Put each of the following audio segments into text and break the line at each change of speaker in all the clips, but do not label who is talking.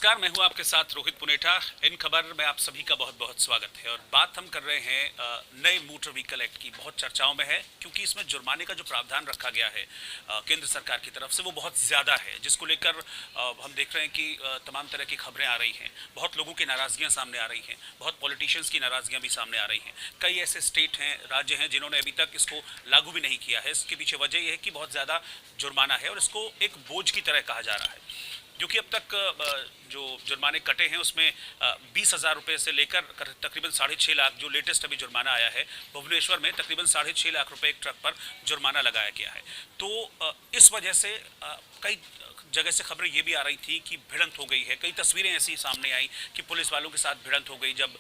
नमस्कार, मैं हूं आपके साथ रोहित पुनेठा। इन खबर में आप सभी का बहुत बहुत स्वागत है। और बात हम कर रहे हैं नए मोटर व्हीकल एक्ट की। बहुत चर्चाओं में है क्योंकि इसमें जुर्माने का जो प्रावधान रखा गया है केंद्र सरकार की तरफ से वो बहुत ज़्यादा है, जिसको लेकर हम देख रहे हैं कि तमाम तरह की खबरें आ रही हैं। बहुत लोगों की नाराज़गियाँ सामने आ रही हैं, बहुत पॉलिटिशियंस की नाराज़गियाँ भी सामने आ रही हैं। कई ऐसे स्टेट हैं, राज्य हैं जिन्होंने अभी तक इसको लागू भी नहीं किया है। इसके पीछे वजह यह है कि बहुत ज़्यादा जुर्माना है और इसको एक बोझ की तरह कहा जा रहा है। क्योंकि अब तक जो जुर्माने कटे हैं उसमें 20,000 रुपये से लेकर तकरीबन 6.5 लाख, जो लेटेस्ट अभी जुर्माना आया है भुवनेश्वर में, तकरीबन 6.5 लाख रुपए एक ट्रक पर जुर्माना लगाया गया है। तो इस वजह से कई जगह से खबरें ये भी आ रही थी कि भिड़ंत हो गई है। कई तस्वीरें ऐसी सामने आई कि पुलिस वालों के साथ भिड़ंत हो गई जब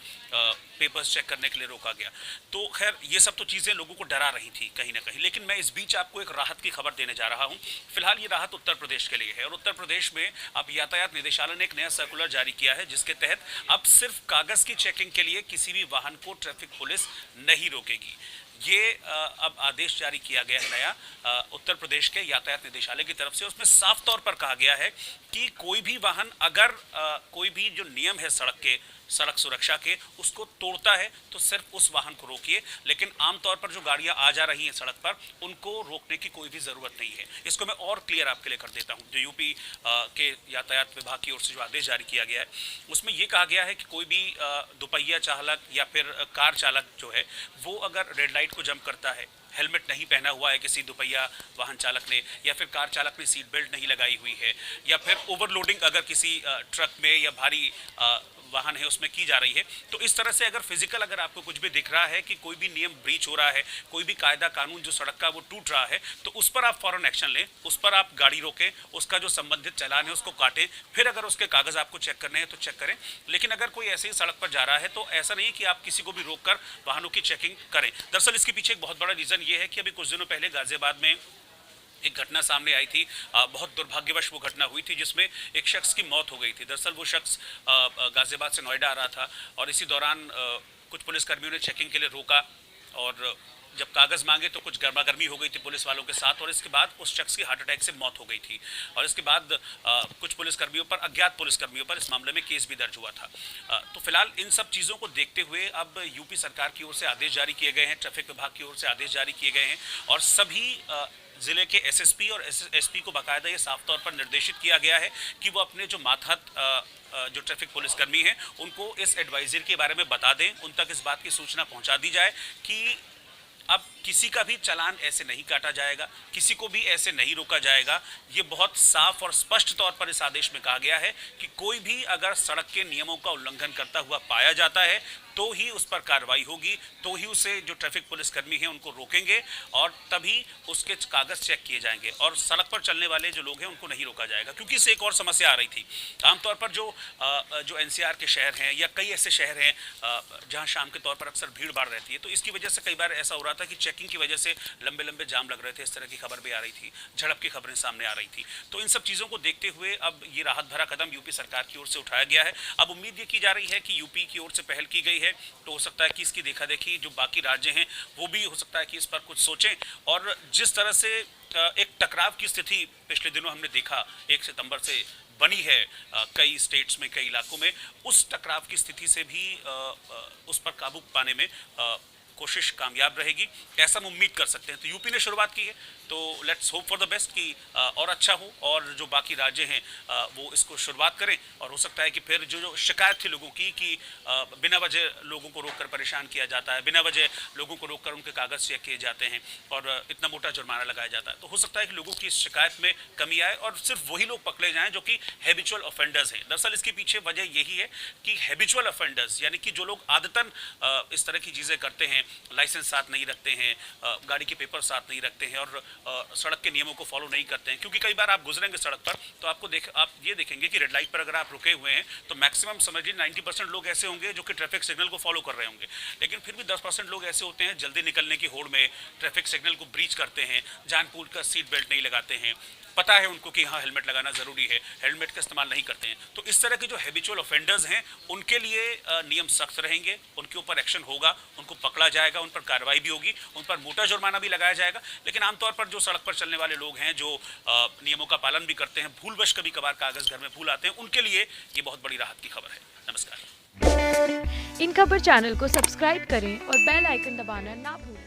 पेपर्स चेक करने के लिए रोका गया। तो खैर ये सब तो चीज़ें लोगों को डरा रही थी कहीं ना कहीं, लेकिन मैं इस बीच आपको एक राहत की खबर देने जा रहा हूँ। फिलहाल ये राहत उत्तर प्रदेश के लिए है और उत्तर प्रदेश में अब यातायात निदेशालय ने एक नया सर्कुलर जारी किया है, जिसके तहत अब सिर्फ कागज़ की चेकिंग के लिए किसी भी वाहन को ट्रैफिक पुलिस नहीं रोकेगी। ये अब आदेश जारी किया गया है नया उत्तर प्रदेश के यातायात निदेशालय की तरफ से। उसमें साफ तौर पर कहा गया है कि कोई भी वाहन अगर कोई भी जो नियम है सड़क सुरक्षा के उसको तोड़ता है तो सिर्फ उस वाहन को रोकिए, लेकिन आमतौर पर जो गाड़ियां आ जा रही हैं सड़क पर उनको रोकने की कोई भी ज़रूरत नहीं है। इसको मैं और क्लियर आपके लिए कर देता हूं। जो यूपी के यातायात विभाग की ओर से जो आदेश जारी किया गया है उसमें यह कहा गया है कि कोई भी दोपहिया चालक या फिर कार चालक जो है वो अगर रेड लाइट को जंप करता है, हेलमेट नहीं पहना हुआ है किसी दोपहिया वाहन चालक ने, या फिर कार चालक ने सीट बेल्ट नहीं लगाई हुई है, या फिर ओवरलोडिंग अगर किसी ट्रक में या भारी वाहन है उसमें की जा रही है, तो इस तरह से अगर फिजिकल अगर आपको कुछ भी दिख रहा है कि कोई भी नियम ब्रीच हो रहा है, कोई भी कायदा कानून जो सड़क का वो टूट रहा है, तो उस पर आप फौरन एक्शन लें, उस पर आप गाड़ी रोकें, उसका जो संबंधित चालान है उसको काटें, फिर अगर उसके कागज आपको चेक करने हैं तो चेक करें। लेकिन अगर कोई ऐसे ही सड़क पर जा रहा है तो ऐसा नहीं है कि आप किसी को भी रोककर वाहनों की चेकिंग करें। दरअसल इसके पीछे एक बहुत बड़ा रीज़न ये है कि अभी कुछ दिनों पहले गाजियाबाद में एक घटना सामने आई थी। बहुत दुर्भाग्यवश वो घटना हुई थी जिसमें एक शख्स की मौत हो गई थी। दरअसल वो शख्स गाजियाबाद से नोएडा आ रहा था और इसी दौरान कुछ पुलिसकर्मियों ने चेकिंग के लिए रोका और जब कागज़ मांगे तो कुछ गर्मा गर्मी हो गई थी पुलिस वालों के साथ और इसके बाद उस शख्स की हार्ट अटैक से मौत हो गई थी। और इसके बाद कुछ पुलिसकर्मियों पर, अज्ञात पुलिसकर्मियों पर इस मामले में केस भी दर्ज हुआ था। तो फिलहाल इन सब चीज़ों को देखते हुए अब यूपी सरकार की ओर से आदेश जारी किए गए हैं, ट्रैफिक विभाग की ओर से आदेश जारी किए गए हैं और सभी जिले के एसएसपी और एसपी को बाकायदा ये साफ तौर पर निर्देशित किया गया है कि वो अपने जो मातहत जो ट्रैफिक पुलिसकर्मी हैं उनको इस एडवाइजरी के बारे में बता दें, उन तक इस बात की सूचना पहुंचा दी जाए कि अब किसी का भी चालान ऐसे नहीं काटा जाएगा, किसी को भी ऐसे नहीं रोका जाएगा। ये बहुत साफ और स्पष्ट तौर पर इस आदेश में कहा गया है कि कोई भी अगर सड़क के नियमों का उल्लंघन करता हुआ पाया जाता है तो ही उस पर कार्रवाई होगी, तो ही उसे जो ट्रैफिक पुलिसकर्मी हैं उनको रोकेंगे और तभी उसके कागज़ चेक किए जाएंगे और सड़क पर चलने वाले जो लोग हैं उनको नहीं रोका जाएगा। क्योंकि इससे एक और समस्या आ रही थी। आमतौर पर जो एनसीआर के शहर हैं या कई ऐसे शहर हैं जहां शाम के तौर पर अक्सर भीड़ भाड़ रहती है, तो इसकी वजह से कई बार ऐसा हो रहा था कि चेकिंग की वजह से लंबे लंबे जाम लग रहे थे। इस तरह की खबर भी आ रही थी, झड़प की खबरें सामने आ रही थी। तो इन सब चीज़ों को देखते हुए अब ये राहत भरा कदम यूपी सरकार की ओर से उठाया गया है। अब उम्मीद ये की जा रही है कि यूपी की ओर से पहल की गई है तो हो सकता है कि इसकी देखा देखी जो बाकी राज्य हैं वो भी हो सकता है कि इस पर कुछ सोचें। और जिस तरह से एक टकराव की स्थिति पिछले दिनों हमने देखा 1 सितंबर से बनी है कई स्टेट्स में, कई इलाकों में, उस टकराव की स्थिति से भी उस पर काबू पाने में कोशिश कामयाब रहेगी, ऐसा हम उम्मीद कर सकते हैं। तो यूपी ने शुरुआत की है तो let's hope for the best कि और अच्छा हो और जो बाकी राज्य हैं वो इसको शुरुआत करें। और हो सकता है कि फिर जो शिकायत थी लोगों की कि बिना वजह लोगों को रोककर परेशान किया जाता है, बिना वजह लोगों को रोककर उनके कागज़ चेक किए जाते हैं और इतना मोटा जुर्माना लगाया जाता है, तो हो सकता है कि लोगों की इस शिकायत में कमी आए और सिर्फ वही लोग पकड़े जाएँ जो कि हैबिचुअल ऑफेंडर्स हैं। दरअसल इसके पीछे वजह यही है कि हैबिचुअल ऑफेंडर्स यानी कि जो लोग आदतन इस तरह की चीज़ें करते हैं, लाइसेंस साथ नहीं रखते हैं, गाड़ी के पेपर साथ नहीं रखते हैं और सड़क के नियमों को फॉलो नहीं करते हैं। क्योंकि कई बार आप गुजरेंगे सड़क पर तो आप ये देखेंगे कि रेड लाइट पर अगर आप रुके हुए हैं तो मैक्सिमम समझिए 90% लोग ऐसे होंगे जो कि ट्रैफिक सिग्नल को फॉलो कर रहे होंगे, लेकिन फिर भी 10% लोग ऐसे होते हैं जल्दी निकलने की होड़ में ट्रैफिक सिग्नल को ब्रीच करते हैं, जानबूझकर सीट बेल्ट नहीं लगाते हैं, पता है उनको कि हाँ हेलमेट लगाना ज़रूरी है, हेलमेट का इस्तेमाल नहीं करते हैं। तो इस तरह के जो हैबिचुअल ऑफेंडर्स हैं उनके लिए नियम सख्त रहेंगे, उनके ऊपर एक्शन होगा, उनको पकड़ा जाएगा, उन पर कार्रवाई भी होगी, उन पर मोटा जुर्माना भी लगाया जाएगा। लेकिन आमतौर पर जो सड़क पर चलने वाले लोग हैं, जो नियमों का पालन भी करते हैं, भूलवश कभी कभार कागज़ घर में भूल आते हैं, उनके लिए ये बहुत बड़ी राहत की खबर है। नमस्कार।
इन खबर चैनल को सब्सक्राइब करें और बेल आइकन दबाना ना भूलें।